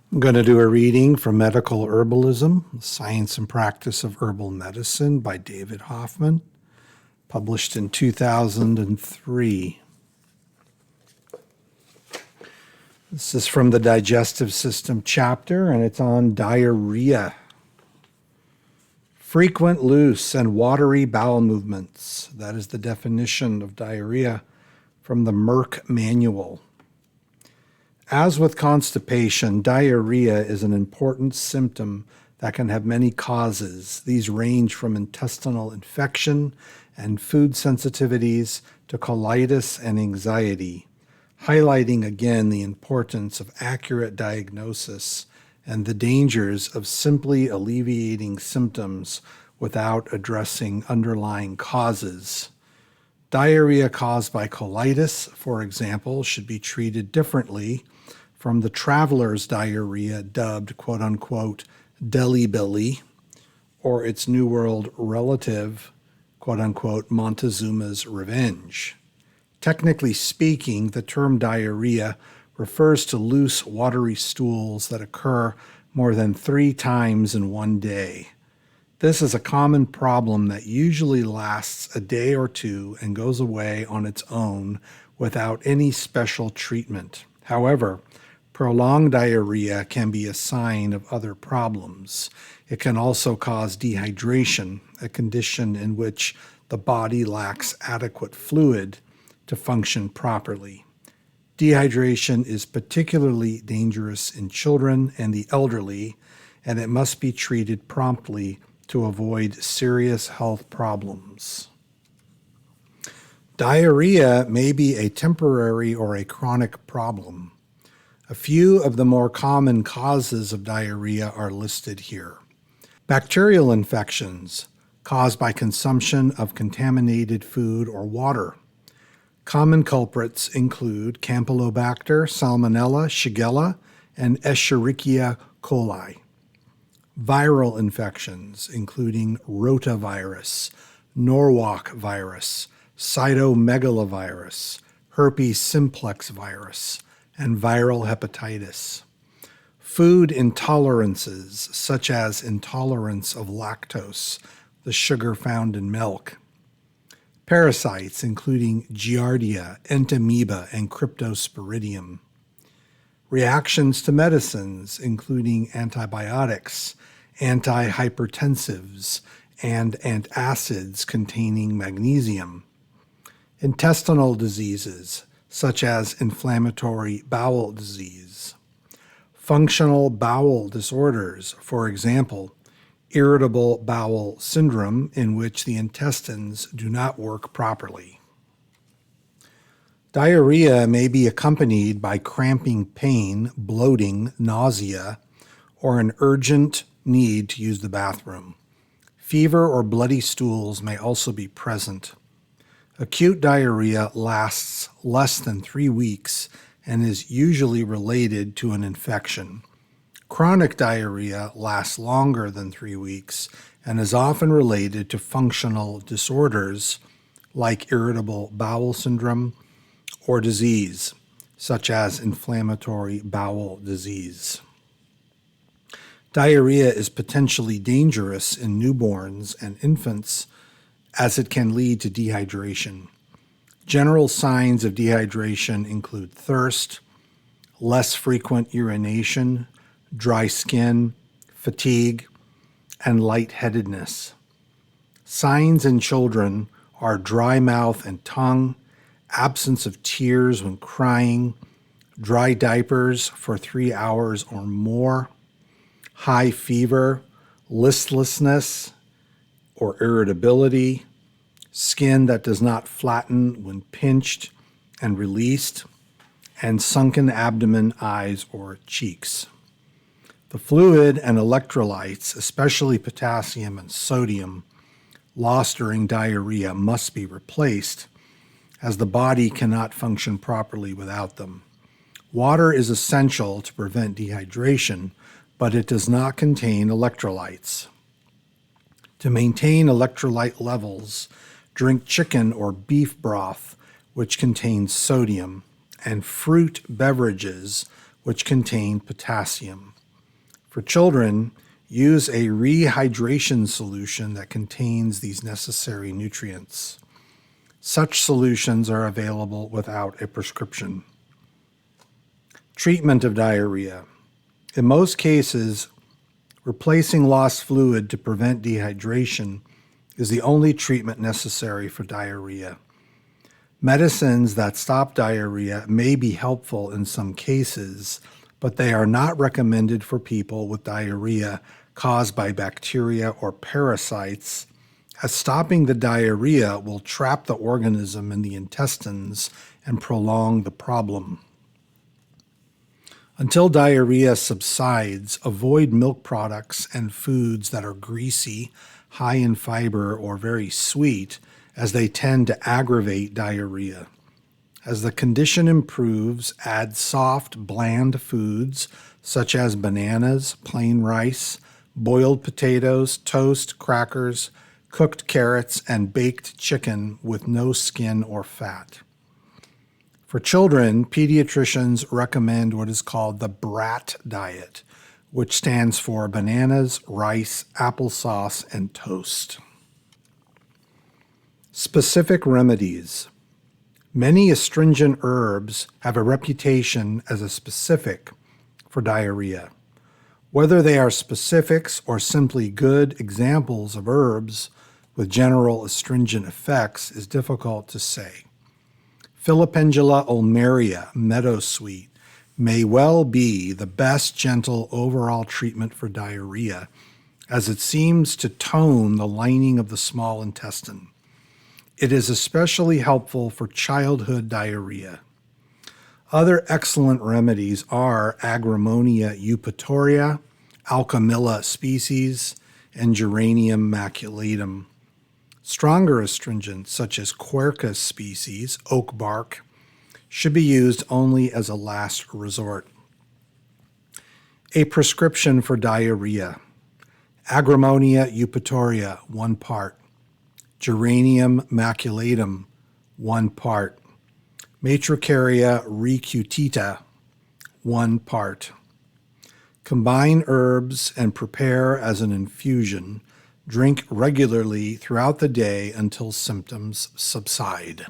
I'm going to do a reading from Medical Herbalism, Science and Practice of Herbal Medicine by David Hoffmann, published in 2003. This is from the Digestive System chapter, and it's on diarrhea. Frequent, loose, and watery bowel movements. That is the definition of diarrhea from the Merck Manual. As with constipation, diarrhea is an important symptom that can have many causes. These range from intestinal infection and food sensitivities to colitis and anxiety, highlighting again the importance of accurate diagnosis and the dangers of simply alleviating symptoms without addressing underlying causes. Diarrhea caused by colitis, for example, should be treated differently from the traveler's diarrhea dubbed, quote-unquote, deli belly, or its New World relative, quote-unquote, Montezuma's revenge. Technically speaking, the term diarrhea refers to loose, watery stools that occur more than 3 times in one day. This is a common problem that usually lasts a day or two and goes away on its own without any special treatment. However, prolonged diarrhea can be a sign of other problems. It can also cause dehydration, a condition in which the body lacks adequate fluid to function properly. Dehydration is particularly dangerous in children and the elderly, and it must be treated promptly to avoid serious health problems. Diarrhea may be a temporary or a chronic problem. A few of the more common causes of diarrhea are listed here. Bacterial infections caused by consumption of contaminated food or water. Common culprits include Campylobacter, Salmonella, Shigella, and Escherichia coli. Viral infections, including rotavirus, Norwalk virus, cytomegalovirus, herpes simplex virus, and viral hepatitis. Food intolerances, such as intolerance of lactose, the sugar found in milk. Parasites, including Giardia, Entamoeba, and Cryptosporidium. Reactions to medicines, including antibiotics, antihypertensives, and antacids containing magnesium. Intestinal diseases, such as inflammatory bowel disease. Functional bowel disorders, for example, irritable bowel syndrome, in which the intestines do not work properly. Diarrhea may be accompanied by cramping pain, bloating, nausea, or an urgent need to use the bathroom. Fever or bloody stools may also be present. Acute diarrhea lasts less than 3 weeks and is usually related to an infection. Chronic diarrhea lasts longer than 3 weeks and is often related to functional disorders like irritable bowel syndrome or disease, such as inflammatory bowel disease. Diarrhea is potentially dangerous in newborns and infants as it can lead to dehydration. General signs of dehydration include thirst, less frequent urination, dry skin, fatigue, and lightheadedness. Signs in children are dry mouth and tongue, absence of tears when crying, dry diapers for 3 hours or more, high fever, listlessness or irritability, skin that does not flatten when pinched and released, and sunken abdomen, eyes, or cheeks. The fluid and electrolytes, especially potassium and sodium, lost during diarrhea must be replaced, as the body cannot function properly without them. Water is essential to prevent dehydration, but it does not contain electrolytes. To maintain electrolyte levels, drink chicken or beef broth, which contains sodium, and fruit beverages, which contain potassium. For children, use a rehydration solution that contains these necessary nutrients. Such solutions are available without a prescription. Treatment of diarrhea. In most cases, replacing lost fluid to prevent dehydration is the only treatment necessary for diarrhea. Medicines that stop diarrhea may be helpful in some cases, but they are not recommended for people with diarrhea caused by bacteria or parasites, as stopping the diarrhea will trap the organism in the intestines and prolong the problem. Until diarrhea subsides, avoid milk products and foods that are greasy, high in fiber, or very sweet, as they tend to aggravate diarrhea. As the condition improves, add soft, bland foods such as bananas, plain rice, boiled potatoes, toast, crackers, cooked carrots, and baked chicken with no skin or fat. For children, pediatricians recommend what is called the BRAT diet, which stands for bananas, rice, applesauce, and toast. Specific remedies. Many astringent herbs have a reputation as a specific for diarrhea. Whether they are specifics or simply good examples of herbs with general astringent effects is difficult to say. Filipendula ulmaria, meadowsweet, may well be the best gentle overall treatment for diarrhea, as it seems to tone the lining of the small intestine. It is especially helpful for childhood diarrhea. Other excellent remedies are Agrimonia eupatoria, Alchemilla species, and Geranium maculatum. Stronger astringents, such as Quercus species, oak bark, should be used only as a last resort. A prescription for diarrhea. Agrimonia eupatoria, 1 part. Geranium maculatum, 1 part. Matricaria recutita, 1 part. Combine herbs and prepare as an infusion. Drink regularly throughout the day until symptoms subside.